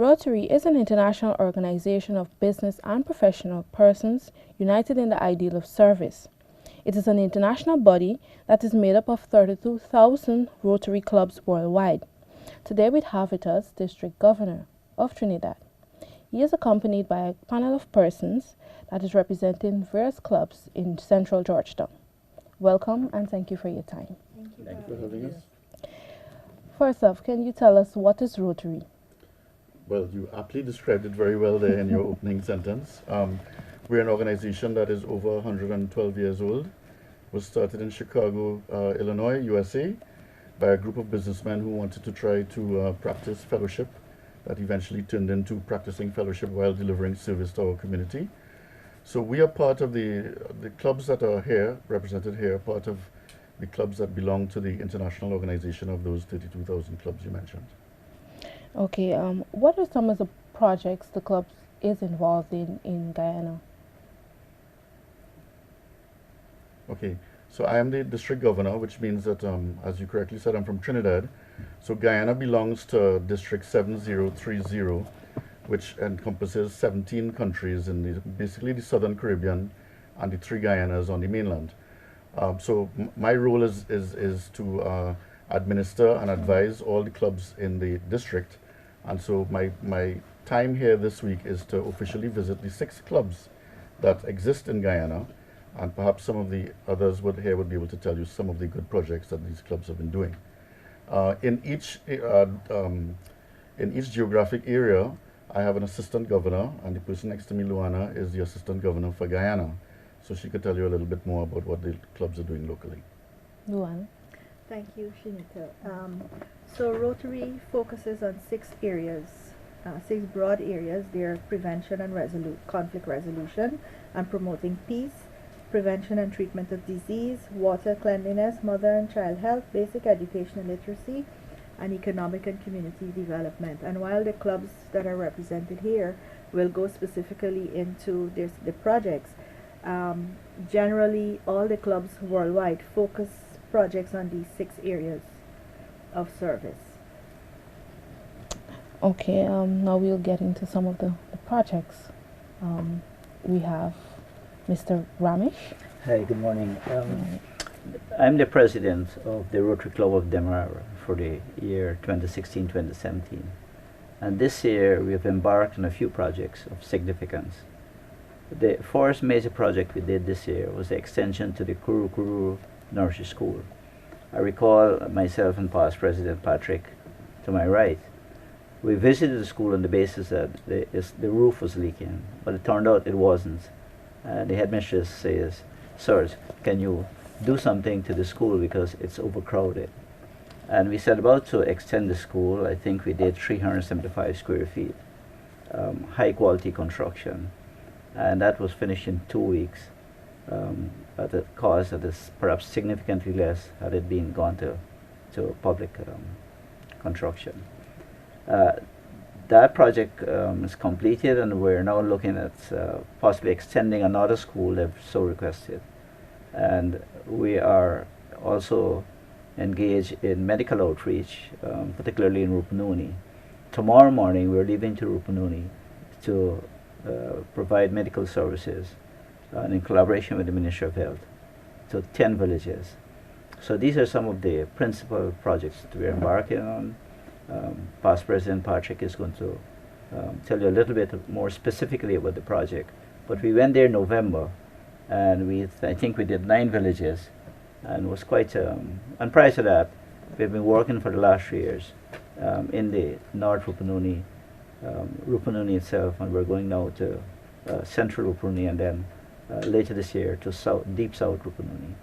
Rotary is an international organization of business and professional persons united in the ideal of service. It is an international body that is made up of 32,000 Rotary clubs worldwide. Today we have with us District Governor of Trinidad. He is accompanied by a panel of persons that is representing various clubs in central Georgetown. Welcome and thank you for your time. Thank you for having us. First off, can you tell us what is Rotary? Well, you aptly described it very well there in your opening sentence. We're an organization that is over 112 years old. Was started in Chicago, Illinois, USA, by a group of businessmen who wanted to try to practice fellowship that eventually turned into practicing fellowship while delivering service to our community. So we are part of the clubs that are here, represented here, part of the clubs that belong to the international organization of those 32,000 clubs you mentioned. Okay, what are some of the projects the club is involved in Guyana? Okay, so I am the district governor, which means that, as you correctly said, I'm from Trinidad. So Guyana belongs to District 7030, which encompasses 17 countries in basically the Southern Caribbean and the 3 Guyanas on the mainland. So my role is to administer and advise all the clubs in the district. And so my time here this week is to officially visit the 6 clubs that exist in Guyana, and perhaps some of the others would be able to tell you some of the good projects that these clubs have been doing. In each geographic area, I have an assistant governor, and the person next to me, Luana, is the assistant governor for Guyana. So she could tell you a little bit more about what the clubs are doing locally. Luana. Thank you, Shanita. So Rotary focuses on 6 areas, 6 broad areas. They're prevention and conflict resolution, and promoting peace, prevention and treatment of disease, water, cleanliness, mother and child health, basic education and literacy, and economic and community development. And while the clubs that are represented here will go specifically into the projects, generally all the clubs worldwide focus projects on these 6 areas of service. Okay, now we'll get into some of the projects. We have Mr. Ramesh. Hi, good morning. I'm the president of the Rotary Club of Demerara for the year 2016-2017. And this year we have embarked on a few projects of significance. The first major project we did this year was the extension to the Kuru Nursery School. I recall myself and past President Patrick to my right. We visited the school on the basis that the roof was leaking, but it turned out it wasn't. The headmistress says, "Sirs, can you do something to the school because it's overcrowded?" And we set about to extend the school. I think we did 375 square feet, high quality construction. And that was finished in 2 weeks at a cost that is perhaps significantly less had it been gone to public construction. That project is completed, and we're now looking at possibly extending another school if so requested. And we are also engaged in medical outreach, particularly in Rupununi. Tomorrow morning we're leaving to Rupununi to provide medical services in collaboration with the Ministry of Health to 10 villages. So these are some of the principal projects that we're embarking on. Past President Patrick is going to tell you a little bit more specifically about the project. But we went there in November, and I think we did 9 villages, and was quite, and prior to that, we've been working for the last 3 years in the North Rupununi, Rupununi itself, and we're going now to Central Rupununi, and then later this year to Deep South Rupununi.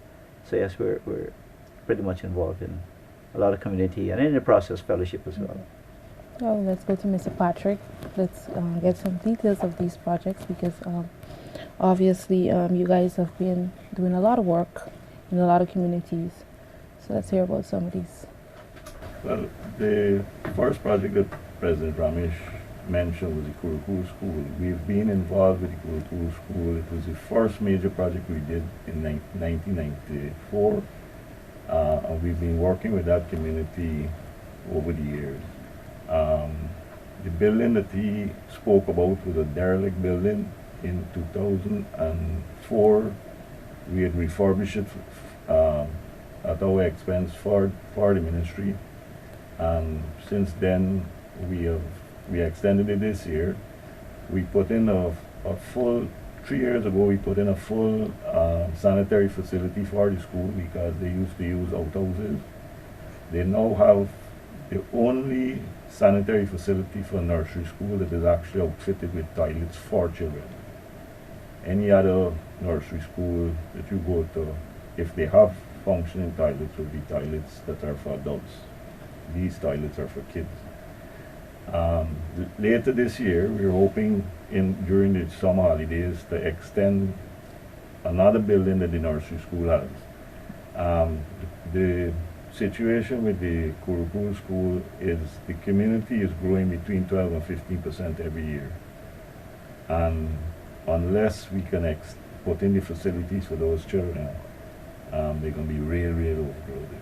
So yes, we're pretty much involved in a lot of community and in the process fellowship as well. Well, let's go to Mr. Patrick. Let's get some details of these projects, because obviously you guys have been doing a lot of work in a lot of communities. So let's hear about some of these. Well, the first project that President Ramesh mentioned was the Kurukuru School. We've been involved with the Kurukuru School. It was the first major project we did in 1994. And we've been working with that community over the years. The building that he spoke about was a derelict building. In 2004, we had refurbished it at our expense for the ministry, and since then we extended it this year. We put in a full 3 years ago. We put in a full sanitary facility for the school because they used to use outhouses. They now have the only sanitary facility for nursery school that is actually outfitted with toilets for children. Any other nursery school that you go to, if they have functioning toilets, will be toilets that are for adults. These toilets are for kids. Later this year, we're hoping during the summer holidays to extend another building that the nursery school has. The situation with the Kurukuru school is the community is growing between 12 and 15% every year. And unless we can put in the facilities for those children, they're going to be real overcrowded.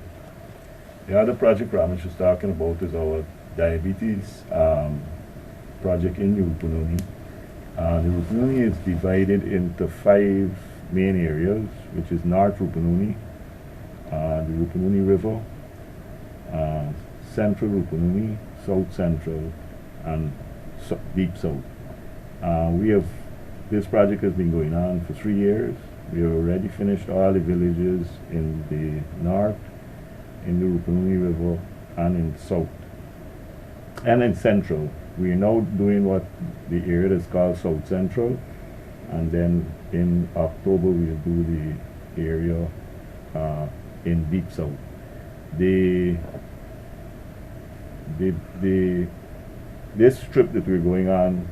The other project Ramesh was talking about is our diabetes project in Rupununi. The Rupununi is divided into 5 main areas, which is North Rupununi, the Rupununi River, Central Rupununi, South Central, and Deep South. This project has been going on for 3 years. We have already finished all the villages in the north, in the Rupununi River, and in south. And in central. We are now doing what the area is called South Central, and then in October we'll do the area in Deep South. This trip that we're going on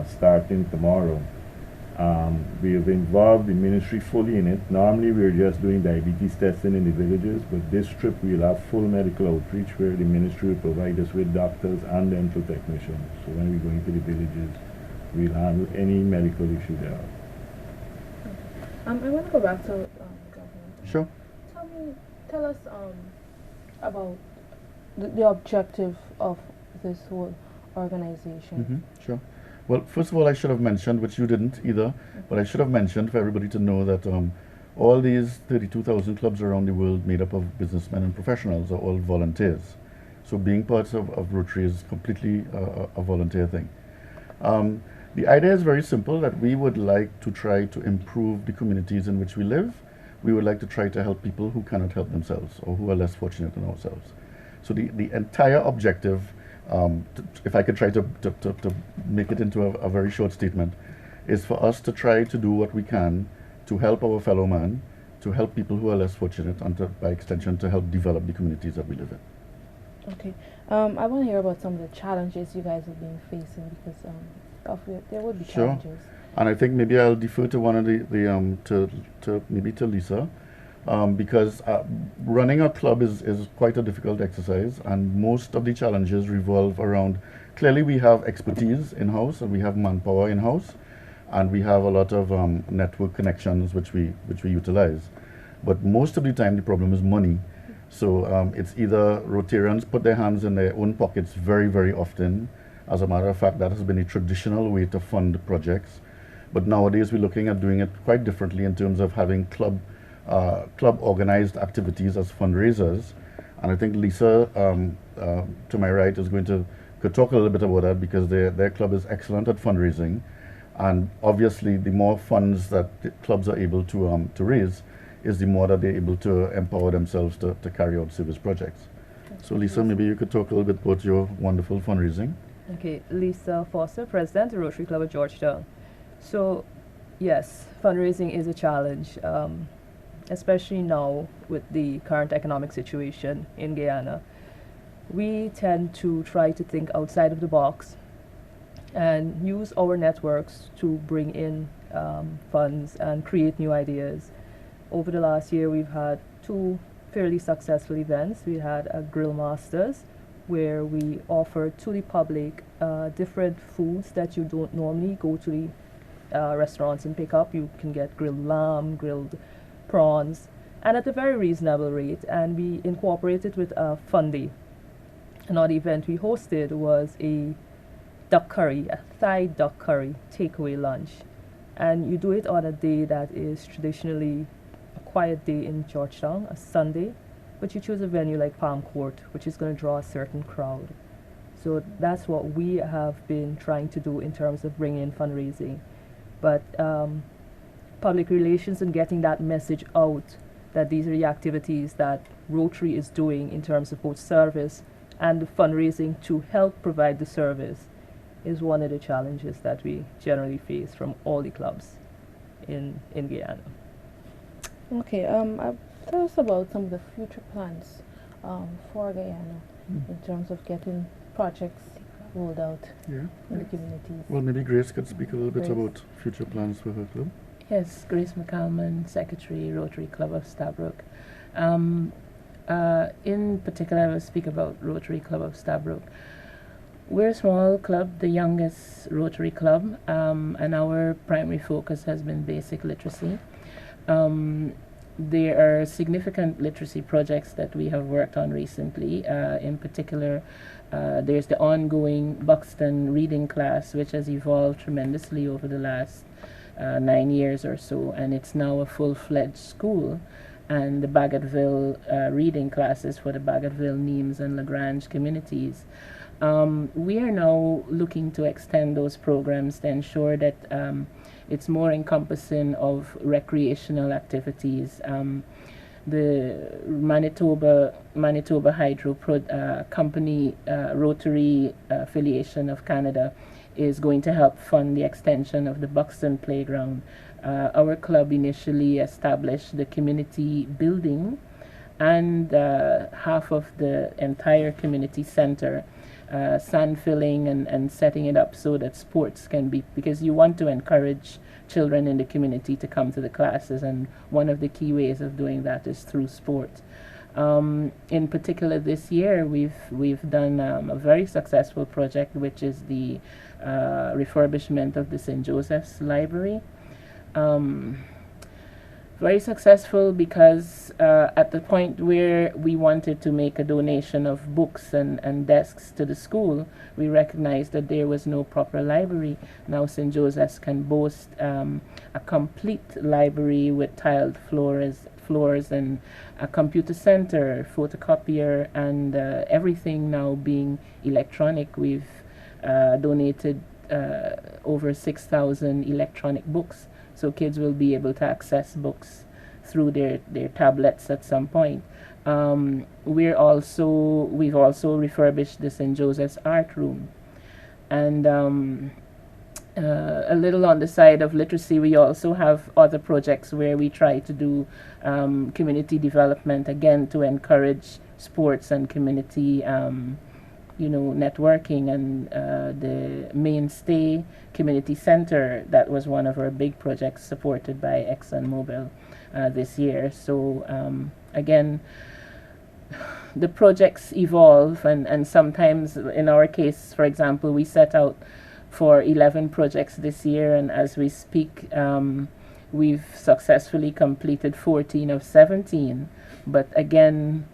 starting tomorrow, we have involved the ministry fully in it. Normally we're just doing diabetes testing in the villages, but this trip we'll have full medical outreach where the ministry will provide us with doctors and dental technicians. So when we go into the villages, we'll handle any medical issue there. I want to go back to government. Sure. Tell us about the objective of this whole organization. Sure. Well, first of all, I should have mentioned, which you didn't either, but I should have mentioned for everybody to know that all these 32,000 clubs around the world made up of businessmen and professionals are all volunteers. So being part of Rotary is completely a volunteer thing. The idea is very simple, that we would like to try to improve the communities in which we live. We would like to try to help people who cannot help themselves or who are less fortunate than ourselves. So the entire objective, if I could try to make it into a very short statement, is for us to try to do what we can to help our fellow man, to help people who are less fortunate, and by extension to help develop the communities that we live in. Okay. I want to hear about some of the challenges you guys have been facing, because there would be Sure. challenges. And I think maybe I'll defer to one of to Lisa, because running a club is quite a difficult exercise, and most of the challenges revolve around, clearly we have expertise in-house and we have manpower in-house, and we have a lot of network connections which we utilize. But most of the time the problem is money. So it's either Rotarians put their hands in their own pockets very often. As a matter of fact, that has been a traditional way to fund projects. But nowadays we're looking at doing it quite differently in terms of having club organized activities as fundraisers. And I think Lisa, to my right, is could talk a little bit about that, because their club is excellent at fundraising. And obviously the more funds that the clubs are able to raise is the more that they're able to empower themselves to carry out service projects. So Lisa, maybe you could talk a little bit about your wonderful fundraising. Okay, Lisa Foster, President of Rotary Club of Georgetown. So, yes, fundraising is a challenge, especially now with the current economic situation in Guyana. We tend to try to think outside of the box and use our networks to bring in funds and create new ideas. Over the last year, we've had 2 fairly successful events. We had a Grill Masters, where we offer to the public different foods that you don't normally go to the restaurants and pick up. You can get grilled lamb, grilled prawns, and at a very reasonable rate. And we incorporated with a fun day. Another event we hosted was a duck curry, a Thai duck curry takeaway lunch. And you do it on a day that is traditionally a quiet day in Georgetown, a Sunday, but you choose a venue like Palm Court, which is going to draw a certain crowd. So that's what we have been trying to do in terms of bringing in fundraising. But public relations and getting that message out that these are the activities that Rotary is doing in terms of both service and the fundraising to help provide the service is one of the challenges that we generally face from all the clubs in Guyana. Okay, tell us about some of the future plans for Guyana in terms of getting projects rolled out Yeah. in the communities. Well, maybe Grace could speak a little bit Grace. about future plans for her club. Yes, Grace McCalman, Secretary, Rotary Club of Stabroek. In particular, I will speak about Rotary Club of Stabroek. We're a small club, the youngest Rotary club, and our primary focus has been basic literacy. There are significant literacy projects that we have worked on recently. In particular, there's the ongoing Buxton reading class, which has evolved tremendously over the last 9 years or so, and it's now a full-fledged school. And the Bagotville reading classes for the Bagotville, Nimes, and Lagrange communities. We are now looking to extend those programs to ensure that it's more encompassing of recreational activities. The Manitoba Hydro Company Rotary affiliation of Canada is going to help fund the extension of the Buxton Playground. Our club initially established the community building and half of the entire community center, sand filling and setting it up so that sports can be, because you want to encourage children in the community to come to the classes, and one of the key ways of doing that is through sport. In particular, this year we've done a very successful project, which is the refurbishment of the St. Joseph's Library. Very successful because at the point where we wanted to make a donation of books and desks to the school, we recognized that there was no proper library. Now St. Joseph's can boast a complete library with tiled floors and a computer center, photocopier, and everything now being electronic. We've donated over 6,000 electronic books, so kids will be able to access books through their tablets at some point. We've also refurbished the St. Joseph's Art Room. And a little on the side of literacy, we also have other projects where we try to do community development, again, to encourage sports and community networking. And the Mainstay Community Center, that was one of our big projects supported by ExxonMobil this year. So again, the projects evolve, and sometimes in our case, for example, we set out for 11 projects this year, and as we speak, we've successfully completed 14 of 17. But again,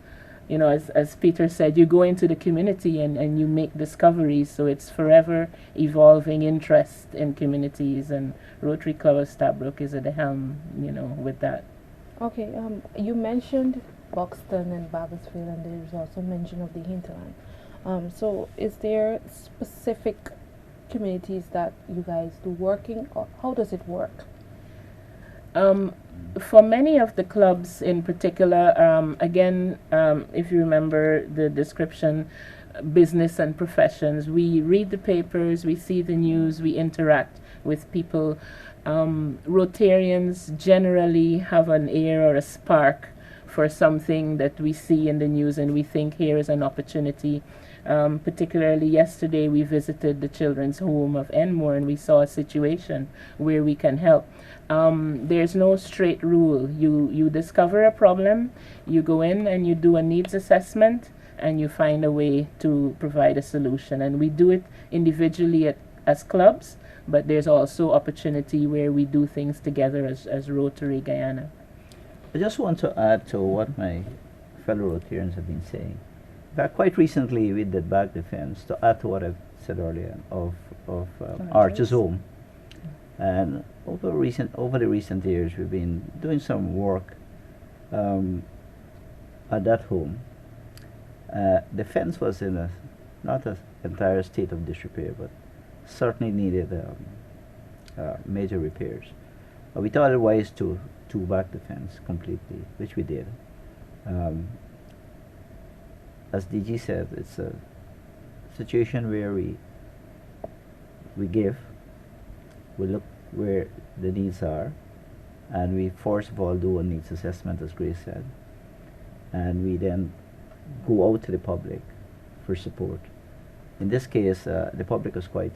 as Peter said, you go into the community and you make discoveries, so it's forever evolving interest in communities, and Rotary Club of Stabroek is at the helm, with that. Okay, you mentioned Buxton and Bagotville, and there's also mention of the hinterland. So is there specific communities that you guys do working, or how does it work? For many of the clubs in particular, again, if you remember the description, business and professions, we read the papers, we see the news, we interact with people. Rotarians generally have an ear or a spark for something that we see in the news, and we think here is an opportunity. Particularly yesterday, we visited the children's home of Enmore, and we saw a situation where we can help. There's no straight rule. You discover a problem, you go in and you do a needs assessment, and you find a way to provide a solution. And we do it individually as clubs, but there's also opportunity where we do things together as Rotary Guyana. I just want to add to what my fellow Rotarians have been saying. In fact, quite recently we did back defense, to add to what I've said earlier, of Arches. Arches Home. And over the recent years, we've been doing some work at that home. The fence was in not an entire state of disrepair, but certainly needed major repairs. We thought it wise to back the fence completely, which we did. As DG said, it's a situation where we give, we look where the needs are, and we first of all do a needs assessment, as Grace said, and we then go out to the public for support. In this case, the public was quite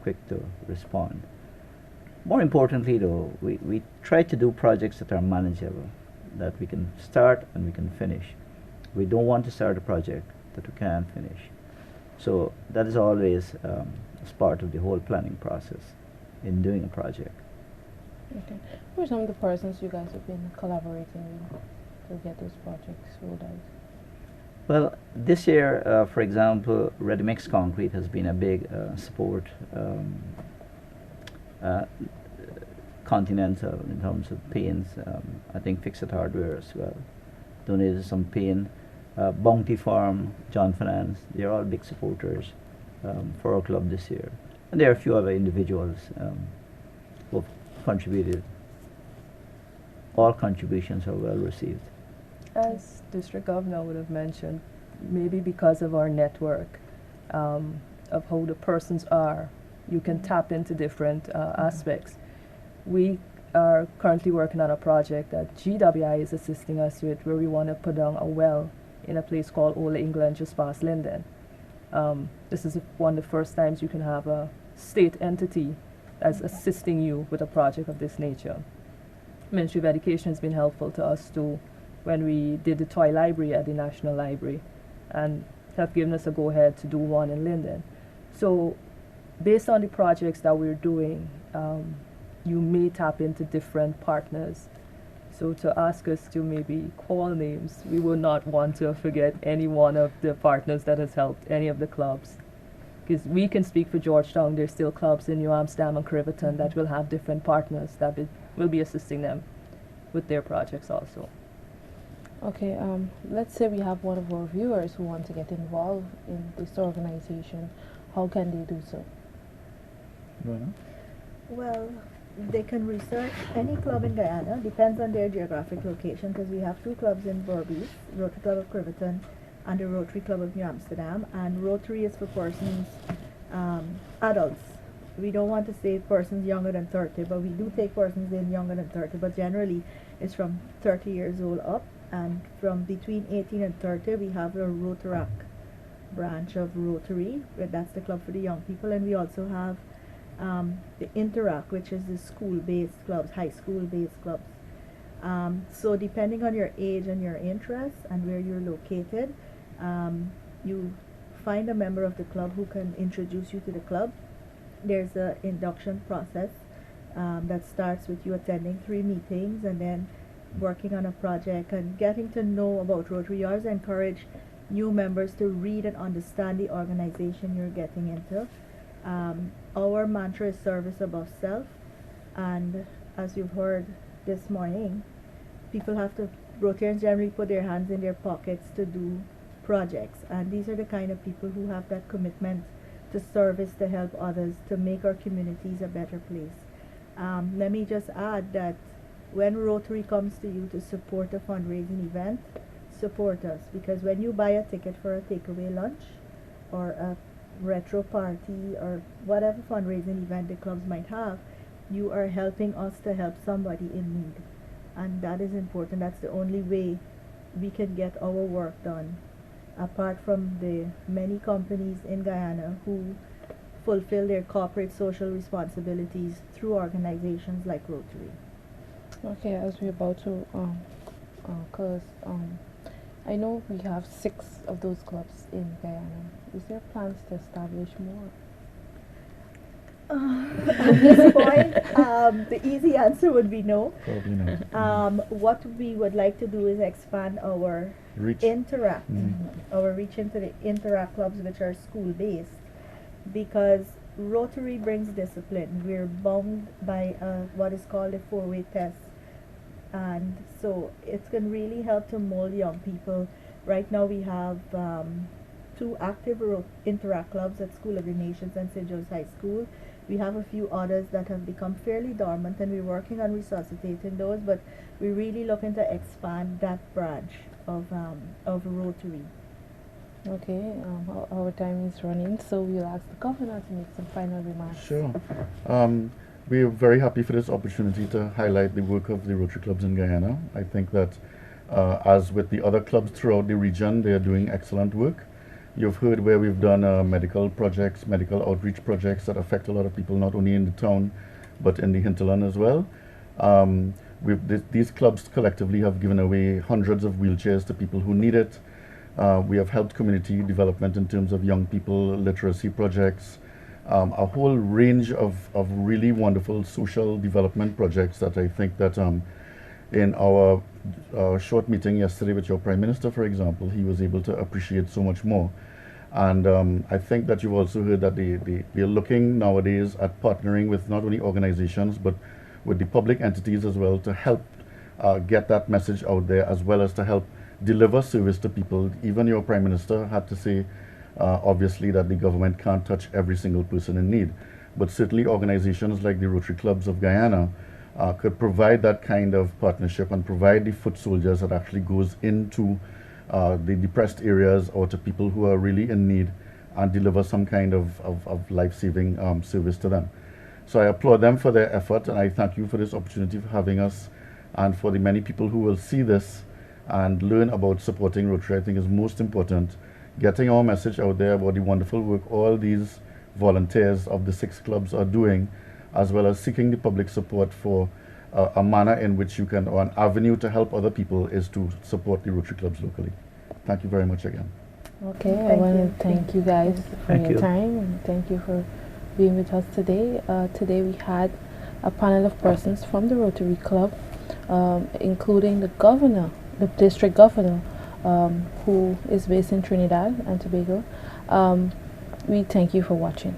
quick to respond. More importantly, though, we try to do projects that are manageable, that we can start and we can finish. We don't want to start a project that we can't finish. So that is always as part of the whole planning process in doing a project. Okay. Who are some of the persons you guys have been collaborating with to get those projects rolled out? Well, this year, for example, Ready Mix Concrete has been a big support continental in terms of paints. I think Fix It Hardware as well donated some paint. Bounty Farm, John Finance, they're all big supporters for our club this year. And there are a few other individuals who have contributed. All contributions are well received. As District Governor would have mentioned, maybe because of our network, of how the persons are, you can tap into different aspects. We are currently working on a project that GWI is assisting us with, where we want to put down a well in a place called Old England, just past Linden. This is one of the first times you can have a state entity that's assisting you with a project of this nature. Ministry of Education has been helpful to us too when we did the toy library at the National Library, and have given us a go-ahead to do one in Linden. So based on the projects that we're doing, you may tap into different partners. So to ask us to maybe call names, we would not want to forget any one of the partners that has helped any of the clubs. Because we can speak for Georgetown, there's still clubs in New Amsterdam and Criverton that will have different partners that will be assisting them with their projects also. Okay, let's say we have one of our viewers who want to get involved in this organization. How can they do so? Well, they can research any club in Guyana, depends on their geographic location, because we have two clubs in Berbice, Rotary Club of Criverton and the Rotary Club of New Amsterdam, and Rotary is for persons, adults. We don't want to say persons younger than 30, but we do take persons in younger than 30, but generally it's from 30 years old up, and from between 18 and 30 we have the Rotarac branch of Rotary, where that's the club for the young people, and we also have the Interact, which is the school-based clubs, high school-based clubs. So depending on your age and your interests and where you're located, you find a member of the club who can introduce you to the club. There's an induction process that starts with you attending 3 meetings and then working on a project and getting to know about Rotary. You always encourage new members to read and understand the organization you're getting into. Our mantra is service above self, and as you've heard this morning, Rotarians generally put their hands in their pockets to do projects, and these are the kind of people who have that commitment to service, to help others, to make our communities a better place. Let me just add that when Rotary comes to you to support a fundraising event, support us, because when you buy a ticket for a takeaway lunch or a retro party or whatever fundraising event the clubs might have, you are helping us to help somebody in need, and that is important. That's the only way we can get our work done, apart from the many companies in Guyana who fulfill their corporate social responsibilities through organizations like Rotary. Okay, as we're about to close, I know we have 6 of those clubs in Guyana. Is there plans to establish more? At this point, the easy answer would be no. Probably not. What we would like to do is expand our Reach. Interact, our reach into the Interact clubs, which are school-based. because Rotary brings discipline. We're bound by what is called a four-way test, and so it can really help to mold young people. Right now we have two active interact clubs at School of the Nations and St. Joe's High School. We have a few others that have become fairly dormant, and we're working on resuscitating those, but we're really looking to expand that branch of Rotary. Okay, our time is running, so we'll ask the governor to make some final remarks. Sure. We are very happy for this opportunity to highlight the work of the Rotary clubs in Guyana. I think that, as with the other clubs throughout the region, they are doing excellent work. You've heard where we've done medical projects, medical outreach projects that affect a lot of people, not only in the town, but in the hinterland as well. These clubs collectively have given away hundreds of wheelchairs to people who need it. We have helped community development in terms of young people literacy projects, a whole range of really wonderful social development projects that I think that in our short meeting yesterday with your Prime Minister, for example, he was able to appreciate so much more. And I think that you've also heard that they're looking nowadays at partnering with not only organizations, but with the public entities as well to help get that message out there, as well as to help deliver service to people. Even your Prime Minister had to say, obviously, that the government can't touch every single person in need. But certainly organizations like the Rotary Clubs of Guyana could provide that kind of partnership and provide the foot soldiers that actually goes into the depressed areas or to people who are really in need and deliver some kind of life-saving service to them. So I applaud them for their effort, and I thank you for this opportunity for having us, and for the many people who will see this and learn about supporting Rotary. I think is most important, getting our message out there about the wonderful work all these volunteers of the 6 clubs are doing, as well as seeking the public support for a manner in which you can, or an avenue to help other people, is to support the Rotary clubs locally. Thank you very much again. Okay, I Thank want you. to thank you guys for Thank your you. time, and thank you for being with us today. Today we had a panel of persons from the Rotary Club, including the governor, the district governor, who is based in Trinidad and Tobago. We thank you for watching.